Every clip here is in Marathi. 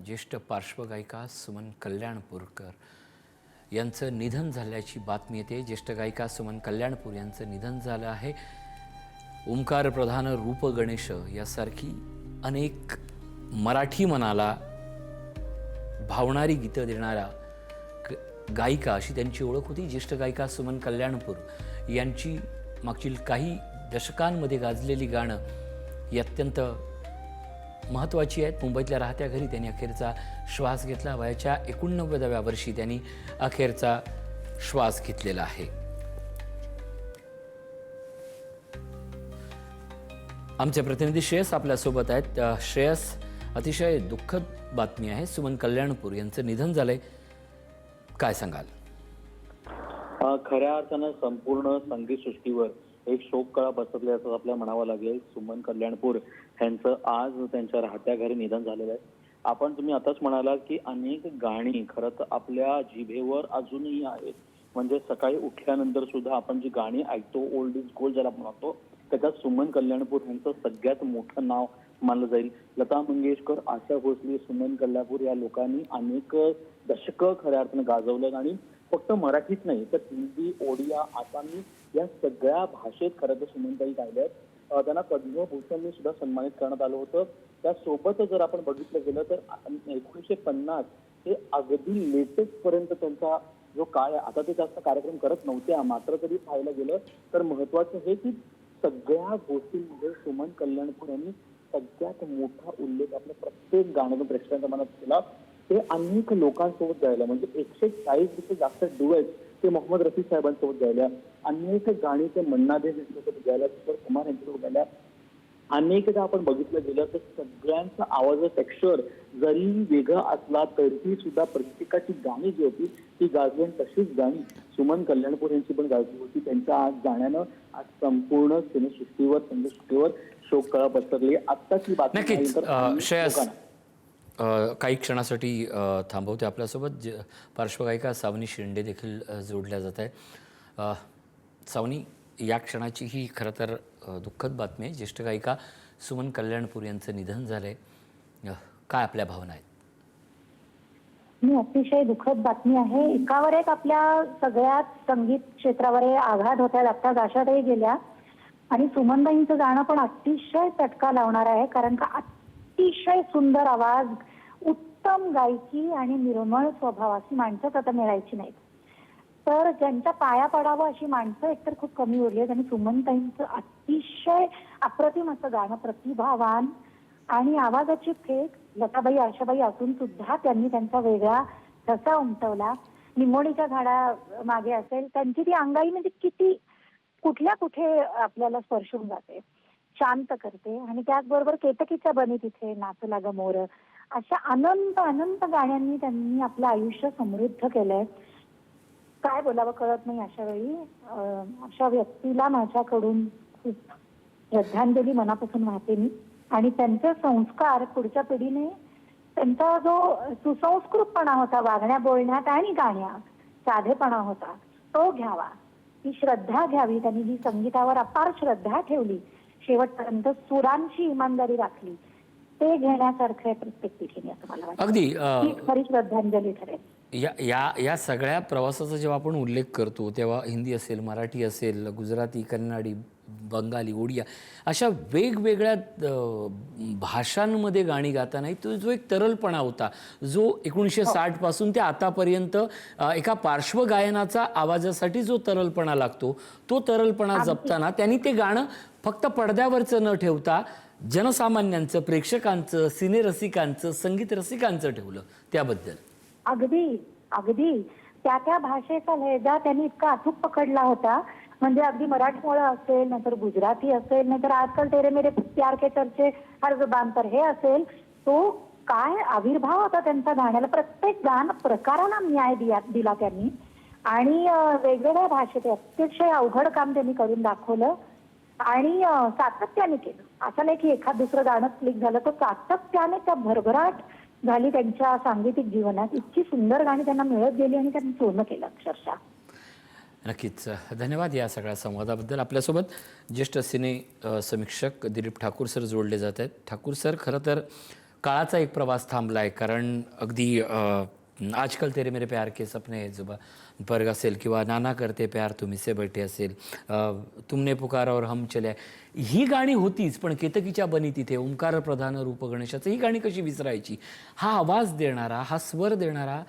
ज्येष्ठ पार्श्वगायिका सुमन कल्याणपूरकर यांचं निधन झाल्याची बातमी येते। ज्येष्ठ गायिका सुमन कल्याणपूर यांचं निधन झालं आहे। ओंकार प्रधान रूप गणेश यासारखी अनेक मराठी मनाला भावणारी गीतं देणारा गायिका अशी त्यांची ओळख होती। ज्येष्ठ गायिका सुमन कल्याणपूर यांची मागील काही दशकांमध्ये गाजलेली गाणं ही अत्यंत महत्त्वाची आहेत। मुंबईतल्या राहत्या घरी त्यांनी अखेरचा श्वास घेतला। वयाच्या 89व्या वर्षी त्यांनी अखेरचा श्वास घेतलेला आहे। आमचे प्रतिनिधी श्रेयस आपल्यासोबत आहेत। श्रेयस, अतिशय दुःखद बातमी आहे, सुमन कल्याणपूर यांचं निधन झालंय, काय सांगाल? खऱ्या अर्थानं संपूर्ण संगीत सृष्टीवर एक शोककळा पसरली असं आपल्याला म्हणावं लागेल। सुमन कल्याणपूर यांचं आज त्यांच्या राहत्या घरी निधन झालेलं आहे। तुम्ही आताच म्हणालात की अनेक गाणी खरं तर आपल्या जिभेवर अजूनही आहेत। म्हणजे सकाळी उठल्यानंतर सुद्धा आपण जी गाणी ऐकतो, ओल्ड इज गोल्ड ज्याला म्हणतो, त्याच्यात सुमन कल्याणपूर यांचं सगळ्यात मोठं नाव मानलं जाईल। लता मंगेशकर, आशा भोसले, सुमन कल्याणपूर या लोकांनी अनेक दशकं खऱ्या अर्थानं गाजवलं आणि फक्त मराठीच नाही तर हिंदी, ओडिया, आसामी या सगळ्या भाषेत खरं तर सुमनताई गायल्यात। त्यांना पद्मभूषणने सुद्धा सन्मानित करण्यात आलं होतं। त्यासोबत जर आपण बघितलं गेलं तर 1950 हे अगदी लेटेस्ट पर्यंत त्यांचा जो काळ आहे, आता ते जास्त कार्यक्रम करत नव्हत्या, मात्र तरी पाहायला गेलं तर महत्वाचं हे की सगळ्या गोष्टींमध्ये सुमन कल्याणपूर यांनी सगळ्यात मोठा उल्लेख आपल्या प्रत्येक गाण्यातून प्रेक्षकांच्या मनात केला। ते अनेक लोकांसोबत गायला, म्हणजे 140 पेक्षा जास्त डुएट ते मोहम्मद रफी साहेबांसोबत गायल्या। अनेक गाणी ते मन्ना डे यांच्यासोबत गायल्या, किशोर कुमार यांच्यासोबत गायल्या। अनेकदा आपण बघितलं गेलं तर सगळ्यांचा आवाजाचा टेक्स्चर जरी वेगळा असला तरी सुद्धा प्रत्येकाची गाणी जी होती ती गाजली आणि तशीच गाणी सुमन कल्याणपूर यांची पण गाजली होती। त्यांच्या आज जाण्यानं आज संपूर्ण सिनेसृष्टीवर, संगीतसृष्टीवर शोककळा पसरली। आत्ताची बातमी नक्कीच श्रेयस, काही क्षणासाठी थांबवते आपल्यासोबत पार्श्वगायिका सावनी शेंडे देखील जोडल्या जात आहे। सावनी, या क्षणाची ही खरं तर दुःखद बातमी आहे। ज्येष्ठ गायिका सुमन कल्याणपूर यांचं निधन झालंय, काय आपल्या भावना आहेत? अतिशय दुःखद बातमी आहे। एकावर एक आपल्या सगळ्याच संगीत क्षेत्रावर आघात होत आहेत। आता आशाताई गेल्या आणि सुमनबाईंचं गाणं पण अतिशय चटका लावणार आहे, कारण का अतिशय सुंदर आवाज, उत्तम गायकी आणि निर्मळ स्वभाव अशी माणसंच आता मिळायची नाहीत। तर ज्यांच्या पाया पडावं अशी माणसं एकतर खूप कमी उरली आहेत आणि सुमनताईंचं अतिशय अप्रतिम असं गाणं, प्रतिभावान आणि आवाजाची फेक, लताबाई, आशाबाई असून सुद्धा त्यांनी त्यांचा वेगळा ठसा उमटवला। निंबोणीच्या झाडा मागे असेल, त्यांची ती अंगाई म्हणजे किती कुठल्या कुठे आपल्याला स्पर्शून जाते, शांत करते। आणि त्याचबरोबर केतकीच्या बनी तिथे, नाचला ग मोर, अशा अनंत अनंत गाण्यांनी त्यांनी आपलं आयुष्य समृद्ध केलंय। काय बोलावं कळत नाही अशा वेळी। अशा व्यक्तीला माझ्याकडून खूप श्रद्धांजली मनापासून वाहते मी। आणि त्यांचे संस्कार पुढच्या पिढीने, त्यांचा जो सुसंस्कृतपणा होता वागण्या बोलण्यात आणि गाण्यात, साधेपणा होता, तो घ्यावा, ती श्रद्धा घ्यावी। त्यांनी जी संगीतावर अपार श्रद्धा ठेवली, शेवटपर्यंत सुरांची इमानदारी राखली, ते घेण्यासारखं आहे प्रत्येक पिढीने असं मला वाटतं। अगदी ही खरी श्रद्धांजली ठरेल। या सगळ्या प्रवासाचा जेव्हा आपण उल्लेख करतो तेव्हा हिंदी असेल, मराठी असेल, गुजराती, कन्नडी, बंगाली, ओडिया अशा वेगवेगळ्या भाषांमध्ये गाणी गाताना तो जो एक तरलपणा होता, जो 1960 पासून ते आतापर्यंत एका पार्श्वगायनाचा आवाजासाठी जो तरलपणा लागतो, तो तरलपणा जपताना त्यांनी ते गाणं फक्त पडद्यावरचं न ठेवता जनसामान्यांचं, प्रेक्षकांचं, सिनेरसिकांचं, संगीत रसिकांचं ठेवलं, त्याबद्दल अगदी अगदी त्या भाषेचा लहजा त्यांनी इतका अचूक पकडला होता। म्हणजे अगदी मराठमोळं असेल, नाहीतर गुजराती असेल, नाहीतर आजकाल तेरे मेरे प्यार के चर्चे हर जुबान पर हे असेल, तो काय आविर्भाव होता त्यांचा गाण्याला। प्रत्येक गान प्रकारांना न्याय दिला त्यांनी आणि वेगवेगळ्या भाषेत अतिशय अवघड काम त्यांनी करून दाखवलं आणि सातत्याने केलं। असं नाही की एखाद दुसरं गाणं क्लिक झालं, तर सातत्याने त्या भरभराट झाली त्यांच्या सांगीतिक जीवनात। इतकी सुंदर गाणी त्यांना मिळत गेली आणि त्यांनी सोनं केलं अक्षरशः। नक्कीच धन्यवाद या सगळ्या संवादाबद्दल। आपल्यासोबत ज्येष्ठ सिने समीक्षक दिलीप ठाकूर सर जोडले जात आहेत। ठाकूर सर, खरं तर काळाचा एक प्रवास थांबलाय कारण अगदी आजकाल तेरे मेरे प्यार के सपने है जुबा पर असेल किंवा नाना करते प्यार तुम्हीसे बैठे असेल, तुमने पुकारा और हम चले, ही गाणी होतीच. पण केतकीच्या बनी तिथे ओंकार प्रधान रूप गणेशाचं, ही गाणी कशी विसरायची? हा आवाज देणारा, हा स्वर देणारा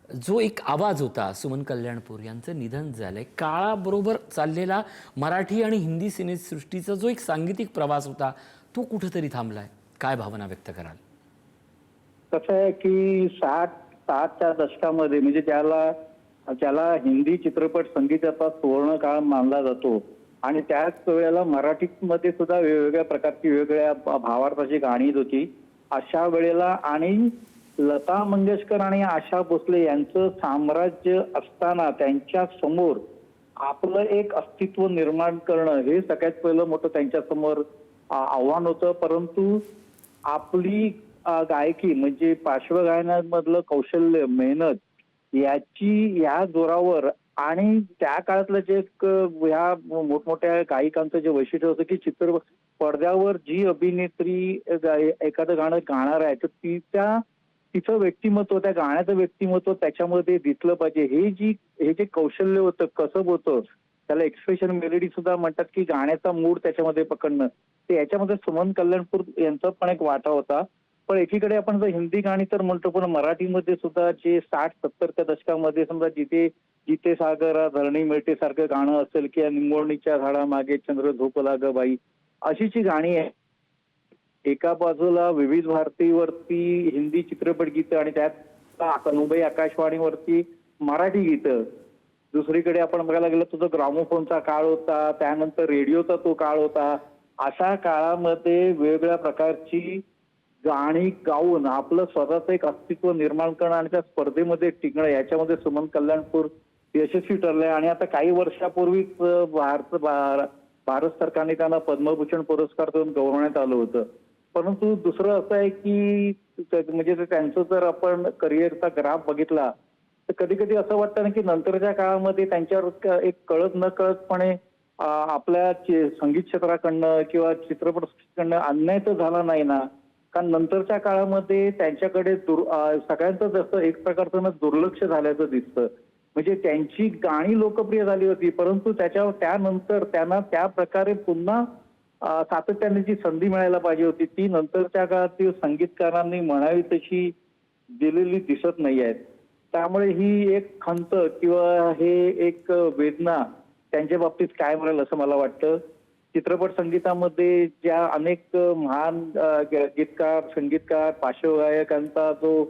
जो एक आवाज होता, सुमन कल्याणपूर यांचं निधन झालंय. काळाबरोबर चाललेला मराठी आणि हिंदी सिनेसृष्टीचा जो एक सांगीतिक प्रवास होता तो कुठेतरी थांबलाय. काय भावना व्यक्त कराल? कसं आहे की 60च्या दशकामध्ये म्हणजे ज्याला हिंदी चित्रपट संगीताचा सुवर्ण काळ मानला जातो आणि त्याच वेळेला मराठीमध्ये सुद्धा वेगवेगळ्या प्रकारची वेगवेगळ्या भावार्थाची गाणी येत होती. अशा वेळेला आणि लता मंगेशकर आणि आशा भोसले यांचं साम्राज्य असताना त्यांच्या समोर आपलं एक अस्तित्व निर्माण करणं हे सगळ्यात पहिलं मोठं त्यांच्या समोर आव्हान होतं. परंतु आपली गायकी म्हणजे पार्श्वगायनामधलं कौशल्य, मेहनत या जोरावर आणि त्या काळातलं जे ह्या मोठमोठ्या गायिकांचं जे वैशिष्ट्य होतं की चित्रपट पडद्यावर जी अभिनेत्री एखादं गाणं गाणार आहे तर तिचं व्यक्तिमत्व, त्या गाण्याचं व्यक्तिमत्व त्याच्यामध्ये दिसलं पाहिजे. हे जे कौशल्य होतं, कसब होतं, त्याला एक्सप्रेशन मेलोडी सुद्धा म्हणतात की गाण्याचा मूड त्याच्यामध्ये पकडणं, ते याच्यामध्ये सुमन कल्याणपूर यांचा पण एक वाटा होता. पण एकीकडे आपण जर हिंदी गाणी तर म्हणतो, पण मराठीमध्ये सुद्धा जे 60-70च्या दशकामध्ये समजा जिथे सागरा धरणी मिळते सारखं गाणं असेल किंवा निंबोणीच्या झाडामागे चंद्र झोपला ग बाई, अशी जी गाणी आहे, एका बाजूला विविध भारतीवरती हिंदी चित्रपट गीतं आणि त्यात मुंबई आकाशवाणीवरती मराठी गीतं, दुसरीकडे आपण बघायला गेलं तर ग्रामोफोनचा काळ होता, त्यानंतर रेडिओचा तो काळ होता. अशा काळामध्ये वेगवेगळ्या प्रकारची गाणी गाऊन आपलं स्वतःचं एक अस्तित्व निर्माण करणं आणि त्या स्पर्धेमध्ये टिकणं, याच्यामध्ये सुमन कल्याणपूर यशस्वी ठरले. आणि आता काही वर्षापूर्वीच भारत सरकारने त्यांना पद्मभूषण पुरस्कार देऊन गौरवण्यात आलं होतं. परंतु दुसरं असं आहे की म्हणजे त्यांचं जर आपण करिअरचा ग्राफ बघितला तर कधी कधी असं वाटतं ना की नंतरच्या काळामध्ये त्यांच्यावर एक कळत न कळतपणे आपल्या संगीत क्षेत्राकडनं किंवा चित्रपट सृष्टीकडनं अन्याय तर झाला नाही ना. कारण नंतरच्या काळामध्ये त्यांच्याकडे सगळ्यांचं जसं एक प्रकारचं दुर्लक्ष झाल्याचं दिसतं. म्हणजे त्यांची गाणी लोकप्रिय झाली होती, परंतु त्यानंतर त्यांना त्या प्रकारे पुन्हा सातत्याने जी संधी मिळायला पाहिजे होती ती नंतरच्या काळातील संगीतकारांनी म्हणावी तशी दिलेली दिसत नाही आहेत. त्यामुळे ही एक खंत किंवा हे एक वेदना त्यांच्या बाबतीत काय मिळेल असं मला वाटतं. चित्रपट संगीतामध्ये ज्या अनेक महान गीतकार, संगीतकार, पार्श्वगायकांचा जो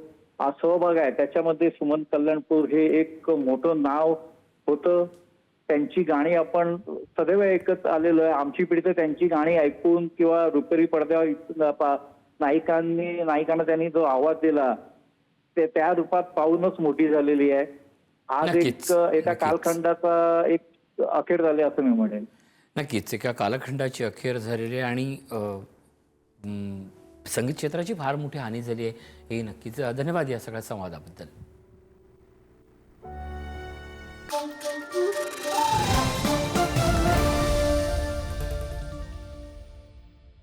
सहभाग आहे त्याच्यामध्ये सुमन कल्याणपूर हे एक मोठं नाव होतं. त्यांची गाणी आपण सदैव ऐकत आलेलो आहे. आमची पिढी तर त्यांची गाणी ऐकून किंवा रुपेरी पडद्यावर नायकांना त्यांनी जो आवाज दिला ते त्या रूपात पाहूनच मोठी झालेली आहे. आज एका कालखंडाचा एक अखेर झाले असं मी म्हणेन. नक्कीच एका कालखंडाची अखेर झालेली आहे आणि संगीत क्षेत्राची फार मोठी हानी झाली आहे, हे नक्कीच. धन्यवाद या सगळ्या संवादाबद्दल.